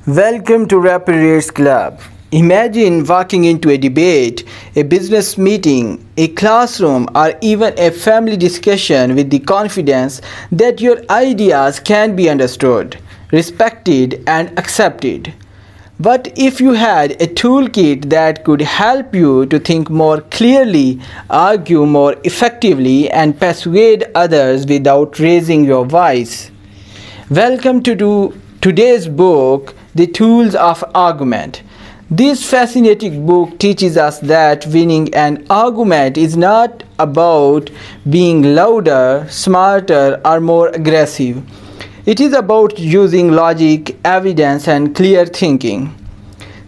Welcome to Rapid Rates Club. Imagine walking into a debate, a business meeting, a classroom, or even a family discussion with the confidence that your ideas can be understood, respected, and accepted. What if you had a toolkit that could help you to think more clearly, argue more effectively, and persuade others without raising your voice? Welcome to today's book, The Tools of Argument. This fascinating book teaches us that winning an argument is not about being louder, smarter, or more aggressive. It is about using logic, evidence, and clear thinking.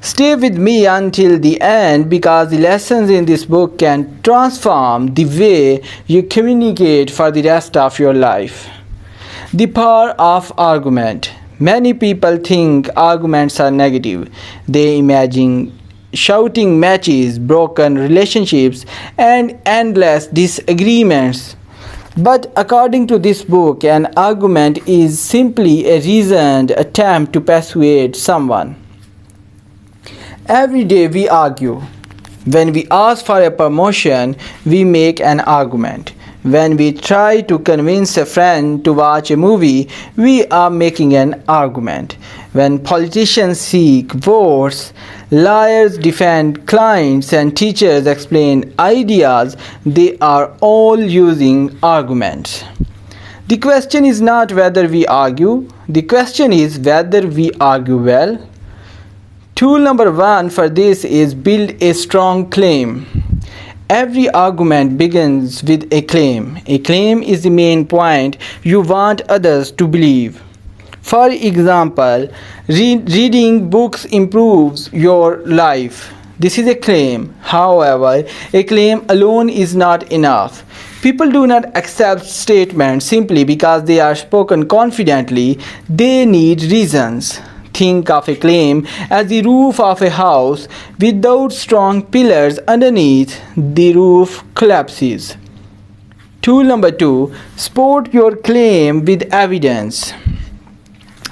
Stay with me until the end because the lessons in this book can transform the way you communicate for the rest of your life. The power of argument. Many people think arguments are negative. They imagine shouting matches, broken relationships, and endless disagreements. But according to this book, an argument is simply a reasoned attempt to persuade someone. Every day we argue. When we ask for a promotion, we make an argument. When we try to convince a friend to watch a movie, we are making an argument. When politicians seek votes, lawyers defend clients, and teachers explain ideas, they are all using arguments. The question is not whether we argue, the question is whether we argue well. Tool number 1 for this is build a strong claim. Every argument begins with a claim. A claim is the main point you want others to believe. For example, reading books improves your life. This is a claim. However, a claim alone is not enough. People do not accept statements simply because they are spoken confidently. They need reasons. Think of a claim as the roof of a house. Without strong pillars underneath, the roof collapses. Tool number 2, support your claim with evidence.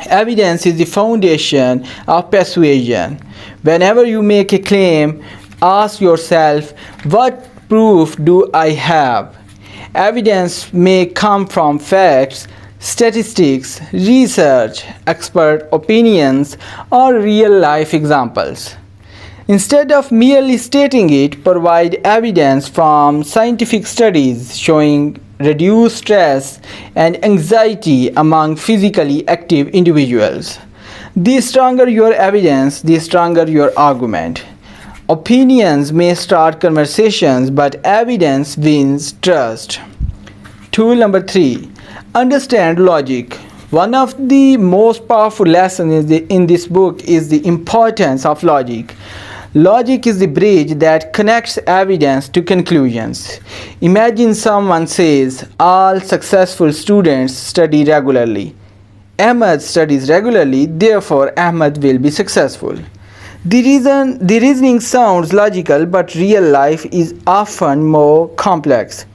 Evidence is the foundation of persuasion. Whenever you make a claim, ask yourself, what proof do I have? Evidence may come from facts, statistics, research, expert opinions, or real-life examples. Instead of merely stating it, provide evidence from scientific studies showing reduced stress and anxiety among physically active individuals. The stronger your evidence, the stronger your argument. Opinions may start conversations, but evidence wins trust. Tool number 3. Understand logic. One of the most powerful lessons in this book is the importance of logic. Logic is the bridge that connects evidence to conclusions. Imagine someone says, all successful students study regularly. Ahmed studies regularly, therefore Ahmed will be successful. The reasoning sounds logical, but real life is often more complex.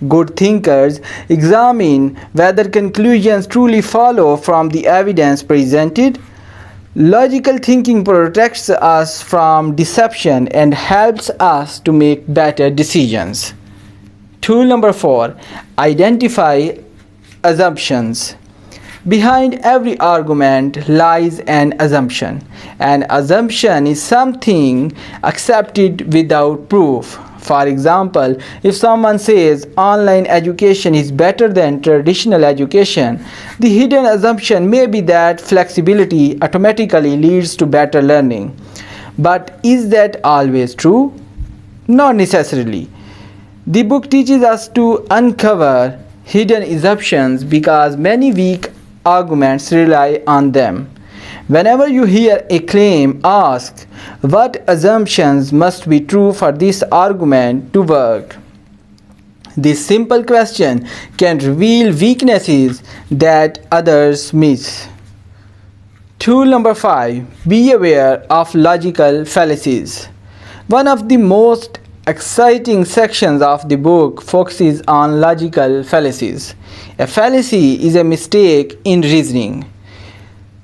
Good thinkers examine whether conclusions truly follow from the evidence presented. Logical thinking protects us from deception and helps us to make better decisions. Tool number 4. Identify assumptions. Behind every argument lies an assumption. An assumption is something accepted without proof. For example, if someone says online education is better than traditional education, the hidden assumption may be that flexibility automatically leads to better learning. But is that always true? Not necessarily. The book teaches us to uncover hidden assumptions because many weak arguments rely on them. Whenever you hear a claim, ask, what assumptions must be true for this argument to work? This simple question can reveal weaknesses that others miss. Tool number 5. Be aware of logical fallacies. One of the most exciting sections of the book focuses on logical fallacies. A fallacy is a mistake in reasoning.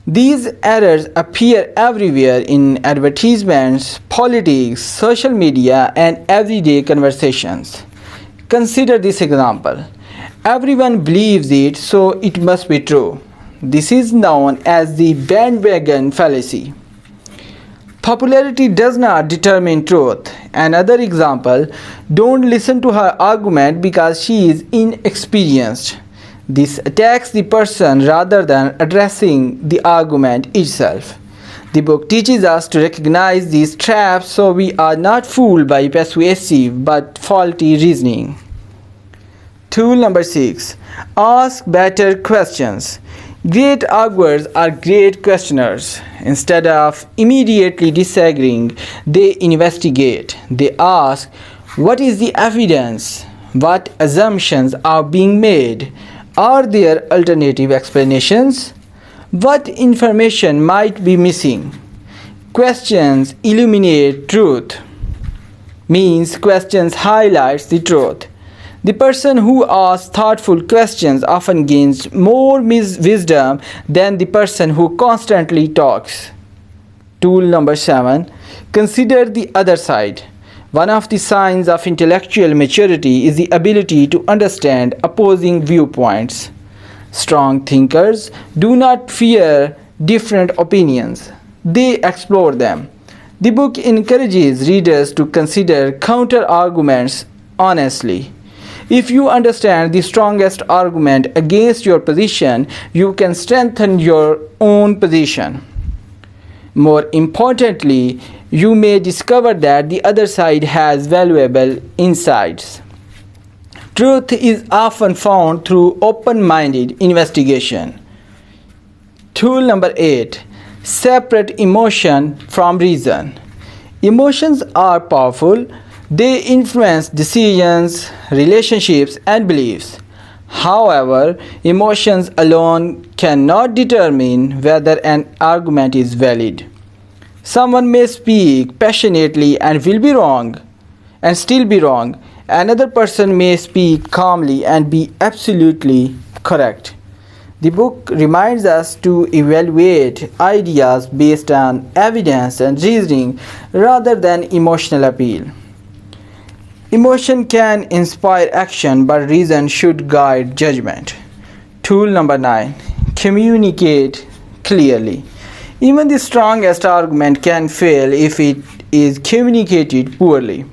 These errors appear everywhere in advertisements, politics, social media, and everyday conversations. Consider this example. Everyone believes it, so it must be true. This is known as the bandwagon fallacy. Popularity does not determine truth. Another example, don't listen to her argument because she is inexperienced. This attacks the person rather than addressing the argument itself. The book teaches us to recognize these traps so we are not fooled by persuasive but faulty reasoning. Tool number 6. Ask better questions. Great arguers are great questioners. Instead of immediately disagreeing, they investigate. They ask, what is the evidence? What assumptions are being made? Are there alternative explanations? What information might be missing? Questions illuminate truth. Means questions highlights the truth. The person who asks thoughtful questions often gains more wisdom than the person who constantly talks. Tool number 7. Consider the other side. One of the signs of intellectual maturity is the ability to understand opposing viewpoints. Strong thinkers do not fear different opinions. They explore them. The book encourages readers to consider counter-arguments honestly. If you understand the strongest argument against your position, you can strengthen your own position. More importantly, you may discover that the other side has valuable insights. Truth is often found through open-minded investigation. Tool number 8. Separate emotion from reason. Emotions are powerful. They influence decisions, relationships, and beliefs. However, emotions alone cannot determine whether an argument is valid. Someone may speak passionately and will be wrong, and still be wrong. Another person may speak calmly and be absolutely correct. The book reminds us to evaluate ideas based on evidence and reasoning rather than emotional appeal. Emotion can inspire action, but reason should guide judgment. Tool number 9. Communicate clearly. Even the strongest argument can fail if it is communicated poorly.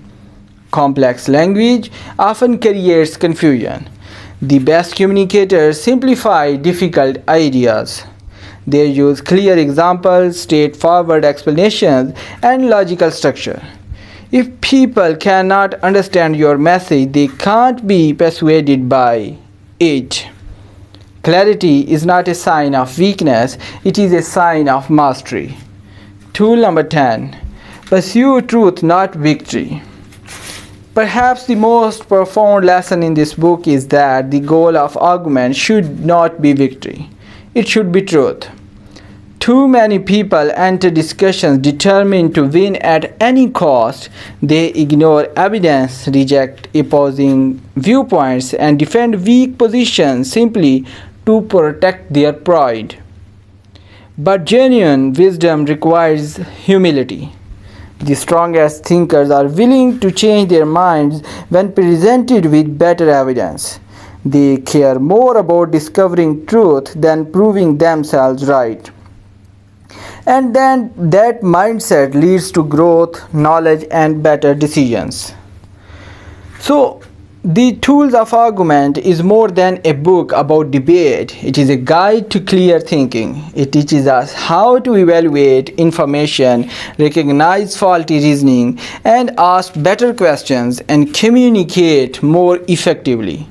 Complex language often creates confusion. The best communicators simplify difficult ideas. They use clear examples, straightforward explanations, and logical structure. If people cannot understand your message, they can't be persuaded by it. Clarity is not a sign of weakness, it is a sign of mastery. Tool number 10. Pursue truth, not victory. Perhaps the most profound lesson in this book is that the goal of argument should not be victory. It should be truth. Too many people enter discussions determined to win at any cost. They ignore evidence, reject opposing viewpoints, and defend weak positions simply to protect their pride. But genuine wisdom requires humility. The strongest thinkers are willing to change their minds when presented with better evidence. They care more about discovering truth than proving themselves right. And then that mindset leads to growth, knowledge, and better decisions. So, the Tools of Argument is more than a book about debate. It is a guide to clear thinking. It teaches us how to evaluate information, recognize faulty reasoning, and ask better questions and communicate more effectively.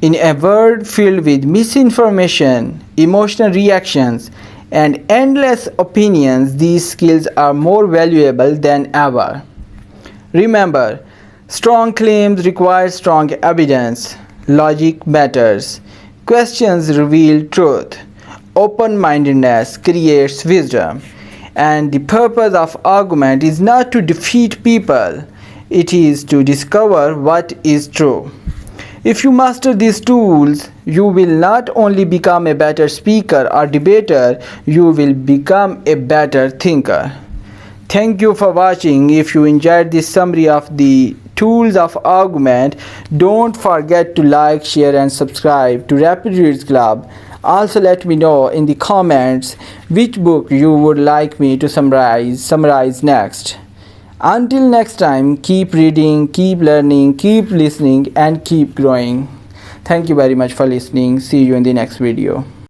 In a world filled with misinformation, emotional reactions, and endless opinions, these skills are more valuable than ever. Remember, strong claims require strong evidence. Logic matters. Questions reveal truth. Open-mindedness creates wisdom. And the purpose of argument is not to defeat people. It is to discover what is true. If you master these tools, you will not only become a better speaker or debater, you will become a better thinker. Thank you for watching. If you enjoyed this summary of the tools of argument, don't forget to like, share and subscribe to Rapid Reads Club. Also let me know in the comments which book you would like me to summarize next. Until next time, keep reading, keep learning, keep listening and keep growing. Thank you very much for listening. See you in the next video.